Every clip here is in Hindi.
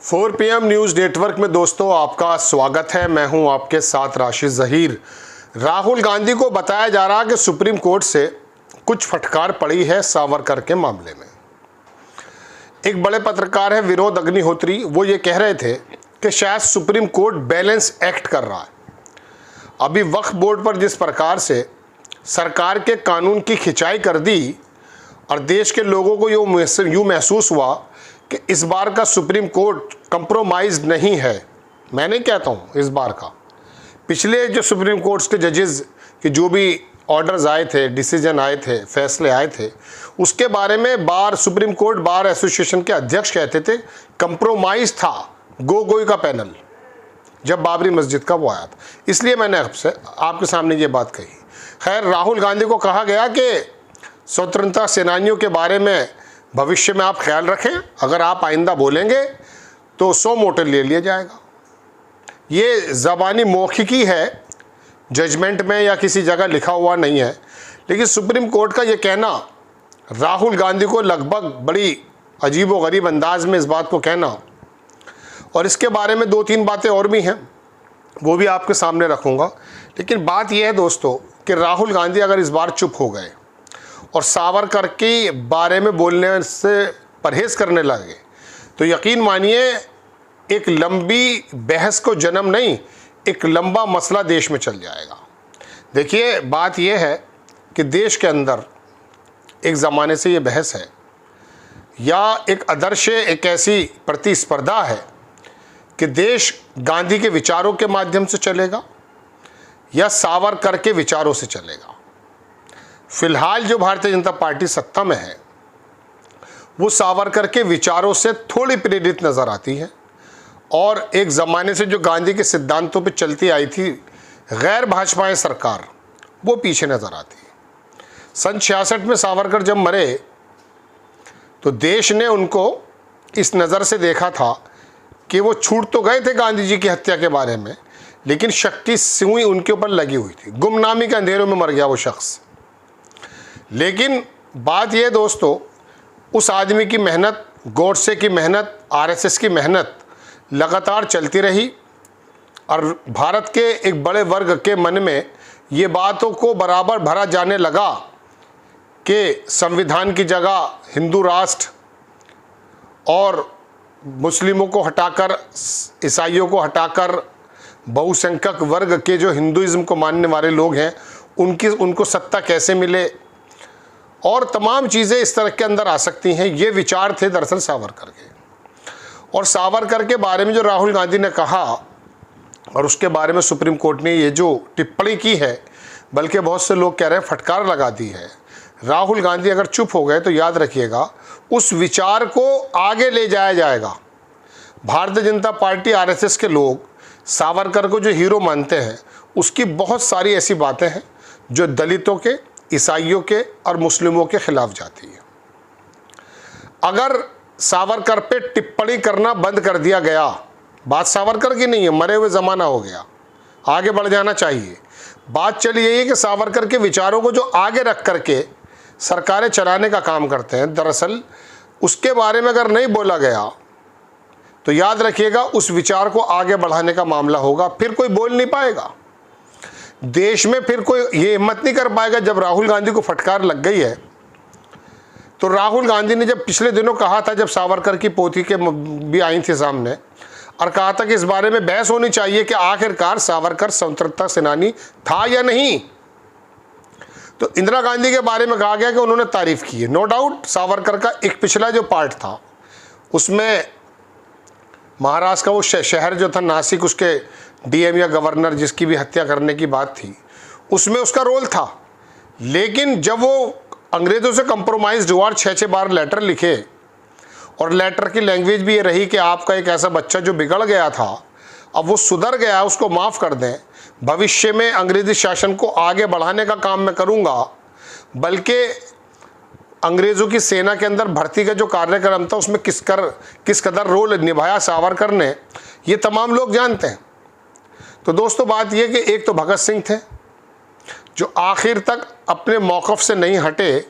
4 PM न्यूज़ नेटवर्क में दोस्तों आपका स्वागत है। मैं हूं आपके साथ राशिद ज़हीर। राहुल गांधी को बताया जा रहा है कि सुप्रीम कोर्ट से कुछ फटकार पड़ी है सावरकर के मामले में। एक बड़े पत्रकार हैं विनोद अग्निहोत्री, वो ये कह रहे थे कि शायद सुप्रीम कोर्ट बैलेंस एक्ट कर रहा है। अभी वक्फ बोर्ड पर जिस प्रकार से सरकार के कानून की खिंचाई कर दी और देश के लोगों को यूँ महसूस हुआ कि इस बार का सुप्रीम कोर्ट कंप्रोमाइज नहीं है। मैं नहीं कहता हूँ इस बार का, पिछले जो सुप्रीम कोर्ट्स के जजेस के जो भी ऑर्डर्स आए थे, डिसीजन आए थे, फैसले आए थे, उसके बारे में सुप्रीम कोर्ट बार एसोसिएशन के अध्यक्ष कहते थे कंप्रोमाइज था गोगोई का पैनल जब बाबरी मस्जिद का वो आया था। इसलिए मैंने आपके सामने ये बात कही। खैर, राहुल गांधी को कहा गया कि स्वतंत्रता सेनानियों के बारे में भविष्य में आप ख्याल रखें, अगर आप आइंदा बोलेंगे तो 100 मोटर ले लिया जाएगा। ये ज़बानी मौखिकी है, जजमेंट में या किसी जगह लिखा हुआ नहीं है, लेकिन सुप्रीम कोर्ट का ये कहना, राहुल गांधी को लगभग बड़ी अजीब व गरीब अंदाज में इस बात को कहना, और इसके बारे में 2-3 बातें और भी हैं, वो भी आपके सामने रखूँगा। लेकिन बात यह है दोस्तों कि राहुल गांधी अगर इस बार चुप हो गए और सावरकर के बारे में बोलने से परहेज़ करने लगे तो यकीन मानिए एक लंबी बहस को जन्म नहीं, एक लंबा मसला देश में चल जाएगा। देखिए, बात यह है कि देश के अंदर एक ज़माने से ये बहस है या एक आदर्श, एक ऐसी प्रतिस्पर्धा है कि देश गांधी के विचारों के माध्यम से चलेगा या सावरकर के विचारों से चलेगा। फिलहाल जो भारतीय जनता पार्टी सत्ता में है वो सावरकर के विचारों से थोड़ी प्रेरित नज़र आती है और एक ज़माने से जो गांधी के सिद्धांतों पर चलती आई थी गैर भाजपाई सरकार, वो पीछे नज़र आती है। सन 66 में सावरकर जब मरे तो देश ने उनको इस नज़र से देखा था कि वो छूट तो गए थे गांधी जी की हत्या के बारे में, लेकिन शक की सुई उनके ऊपर लगी हुई थी। गुमनामी के अंधेरों में मर गया वो शख्स। लेकिन बात यह दोस्तों, उस आदमी की मेहनत, गोडसे की मेहनत, आरएसएस की मेहनत लगातार चलती रही और भारत के एक बड़े वर्ग के मन में ये बातों को बराबर भरा जाने लगा कि संविधान की जगह हिंदू राष्ट्र और मुस्लिमों को हटाकर, ईसाइयों को हटाकर बहुसंख्यक वर्ग के जो हिंदुइज्म को मानने वाले लोग हैं उनको सत्ता कैसे मिले और तमाम चीज़ें इस तरह के अंदर आ सकती हैं। ये विचार थे दरअसल सावरकर के। और सावरकर के बारे में जो राहुल गांधी ने कहा और उसके बारे में सुप्रीम कोर्ट ने ये जो टिप्पणी की है, बल्कि बहुत से लोग कह रहे हैं फटकार लगा दी है। राहुल गांधी अगर चुप हो गए तो याद रखिएगा उस विचार को आगे ले जाया जाएगा। भारतीय जनता पार्टी, आरएसएस के लोग सावरकर को जो हीरो मानते हैं, उसकी बहुत सारी ऐसी बातें हैं जो दलितों के, ईसाइयों के और मुस्लिमों के खिलाफ जाती है। अगर सावरकर पे टिप्पणी करना बंद कर दिया गया, बात सावरकर की नहीं है, मरे हुए ज़माना हो गया, आगे बढ़ जाना चाहिए। बात चली यही है कि सावरकर के विचारों को जो आगे रख करके सरकारें चलाने का काम करते हैं, दरअसल उसके बारे में अगर नहीं बोला गया तो याद रखिएगा उस विचार को आगे बढ़ाने का मामला होगा, फिर कोई बोल नहीं पाएगा। देश में फिर कोई ये हिम्मत नहीं कर पाएगा। जब राहुल गांधी को फटकार लग गई है तो राहुल गांधी ने जब पिछले दिनों कहा था, जब सावरकर की पोथी के भी आई थी सामने, और कहा था कि इस बारे में बहस होनी चाहिए कि आखिरकार सावरकर स्वतंत्रता सेनानी था या नहीं, तो इंदिरा गांधी के बारे में कहा गया कि उन्होंने तारीफ की है। नो डाउट सावरकर का एक पिछला जो पार्ट था उसमें महाराष्ट्र का वो शहर जो था नासिक, उसके डीएम या गवर्नर जिसकी भी हत्या करने की बात थी, उसमें उसका रोल था। लेकिन जब वो अंग्रेज़ों से कंप्रोमाइज़ हुआ और 6-6 बार लेटर लिखे और लेटर की लैंग्वेज भी ये रही कि आपका एक ऐसा बच्चा जो बिगड़ गया था अब वो सुधर गया, उसको माफ़ कर दें, भविष्य में अंग्रेज़ी शासन को आगे बढ़ाने का काम मैं करूँगा, बल्कि अंग्रेज़ों की सेना के अंदर भर्ती का जो कार्यक्रम था उसमें किस कदर रोल निभाया सावरकर ने, ये तमाम लोग जानते हैं। तो दोस्तों, बात यह कि एक तो भगत सिंह थे जो आखिर तक अपने मौक़िफ़ से नहीं हटे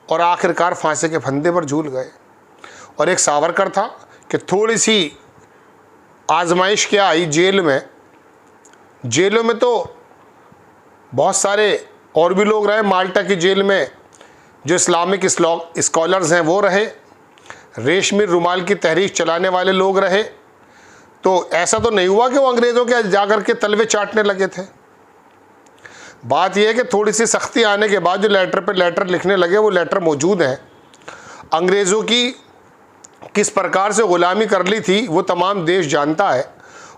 और आखिरकार फांसी के फंदे पर झूल गए, और एक सावरकर था कि थोड़ी सी आजमाइश क्या आई जेल में। जेलों में तो बहुत सारे और भी लोग रहे। माल्टा की जेल में जो इस्लामिक स्कॉलर्स हैं वो रहे, रेशमी रुमाल की तहरीक चलाने वाले लोग रहे। तो ऐसा तो नहीं हुआ कि वो अंग्रेज़ों के जाकर के तलवे चाटने लगे थे। बात यह है कि थोड़ी सी सख्ती आने के बाद जो लेटर पे लेटर लिखने लगे, वो लेटर मौजूद हैं। अंग्रेज़ों की किस प्रकार से ग़ुलामी कर ली थी वो तमाम देश जानता है।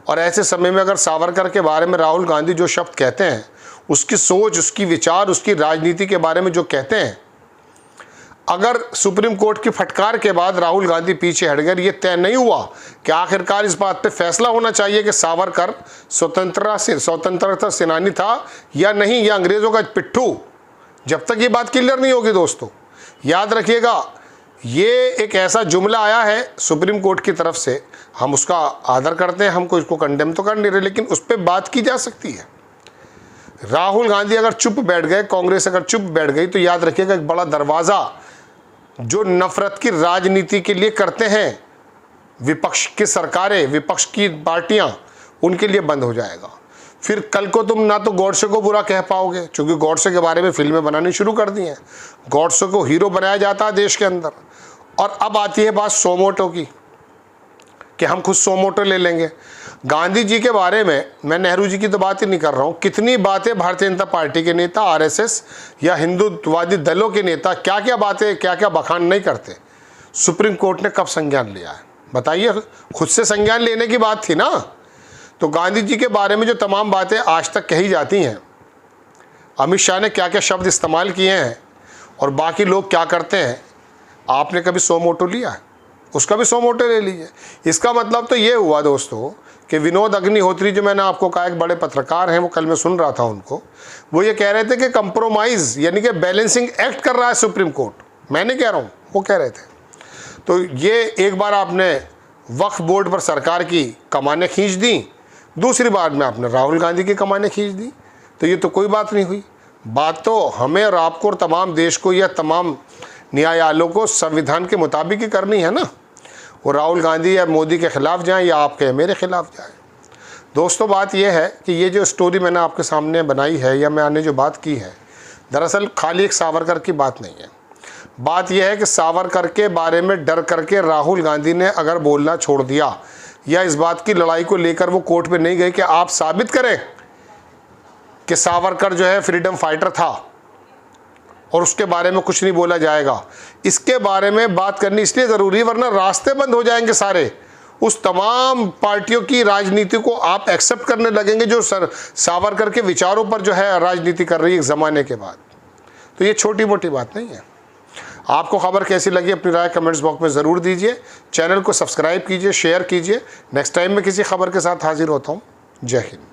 और ऐसे समय में अगर सावरकर के बारे में राहुल गांधी जो शब्द कहते हैं, उसकी सोच, उसकी विचार, उसकी राजनीति के बारे में जो कहते हैं, अगर सुप्रीम कोर्ट की फटकार के बाद राहुल गांधी पीछे हट गए, ये तय नहीं हुआ कि आखिरकार इस बात पे फैसला होना चाहिए कि सावरकर स्वतंत्रता सेनानी था या नहीं, या अंग्रेज़ों का पिट्ठू, जब तक ये बात क्लियर नहीं होगी दोस्तों, याद रखिएगा, ये एक ऐसा जुमला आया है सुप्रीम कोर्ट की तरफ से, हम उसका आदर करते हैं, हमको इसको कंडेम तो कर नहीं रहे, लेकिन उस पर बात की जा सकती है। राहुल गांधी अगर चुप बैठ गए, कांग्रेस अगर चुप बैठ गई, तो याद रखिएगा एक बड़ा दरवाज़ा जो नफरत की राजनीति के लिए करते हैं विपक्ष की सरकारें, विपक्ष की पार्टियां, उनके लिए बंद हो जाएगा। फिर कल को तुम ना तो गॉडसे को बुरा कह पाओगे, क्योंकि गॉडसे के बारे में फिल्में बनानी शुरू कर दी हैं, गॉडसे को हीरो बनाया जाता है देश के अंदर। और अब आती है बात सोमोटो की कि हम खुद सोमोटो ले लेंगे। गांधी जी के बारे में मैं नेहरू जी की तो बात ही नहीं कर रहा हूँ, कितनी बातें भारतीय जनता पार्टी के नेता, आरएसएस या हिंदुत्ववादी दलों के नेता क्या क्या बातें, क्या क्या बखान नहीं करते। सुप्रीम कोर्ट ने कब संज्ञान लिया है बताइए? खुद से संज्ञान लेने की बात थी ना। तो गांधी जी के बारे में जो तमाम बातें आज तक कही जाती हैं, अमित शाह ने क्या क्या शब्द इस्तेमाल किए हैं और बाकी लोग क्या करते हैं, आपने कभी सोमोटो लिया है? उसका भी सोमोटो ले लीजिए। इसका मतलब तो ये हुआ दोस्तों कि विनोद अग्निहोत्री, जो मैंने आपको कहा एक बड़े पत्रकार हैं, वो कल मैं सुन रहा था उनको, वो ये कह रहे थे कि कंप्रोमाइज़ यानी कि बैलेंसिंग एक्ट कर रहा है सुप्रीम कोर्ट। मैं नहीं कह रहा हूँ, वो कह रहे थे। तो ये एक बार आपने वक्फ बोर्ड पर सरकार की कमानें खींच दी, दूसरी बार में आपने राहुल गांधी की कमानें खींच दी, तो ये तो कोई बात नहीं हुई। बात तो हमें और आपको और तमाम देश को या तमाम न्यायालयों को संविधान के मुताबिक ही करनी है ना। वो राहुल गांधी या मोदी के ख़िलाफ़ जाएं या आपके मेरे ख़िलाफ़ जाएं। दोस्तों बात यह है कि ये जो स्टोरी मैंने आपके सामने बनाई है या मैंने जो बात की है, दरअसल खाली एक सावरकर की बात नहीं है। बात यह है कि सावरकर के बारे में डर करके राहुल गांधी ने अगर बोलना छोड़ दिया या इस बात की लड़ाई को लेकर वो कोर्ट में नहीं गए कि आप साबित करें कि सावरकर जो है फ्रीडम फाइटर था और उसके बारे में कुछ नहीं बोला जाएगा, इसके बारे में बात करनी इसलिए ज़रूरी है, वरना रास्ते बंद हो जाएंगे सारे। उस तमाम पार्टियों की राजनीति को आप एक्सेप्ट करने लगेंगे जो सावरकर के विचारों पर जो है राजनीति कर रही है एक ज़माने के बाद। तो ये छोटी मोटी बात नहीं है। आपको खबर कैसी लगी अपनी राय कमेंट्स बॉक्स में ज़रूर दीजिए। चैनल को सब्सक्राइब कीजिए, शेयर कीजिए। नेक्स्ट टाइम मैं किसी खबर के साथ हाजिर होता हूँ। जय हिंद।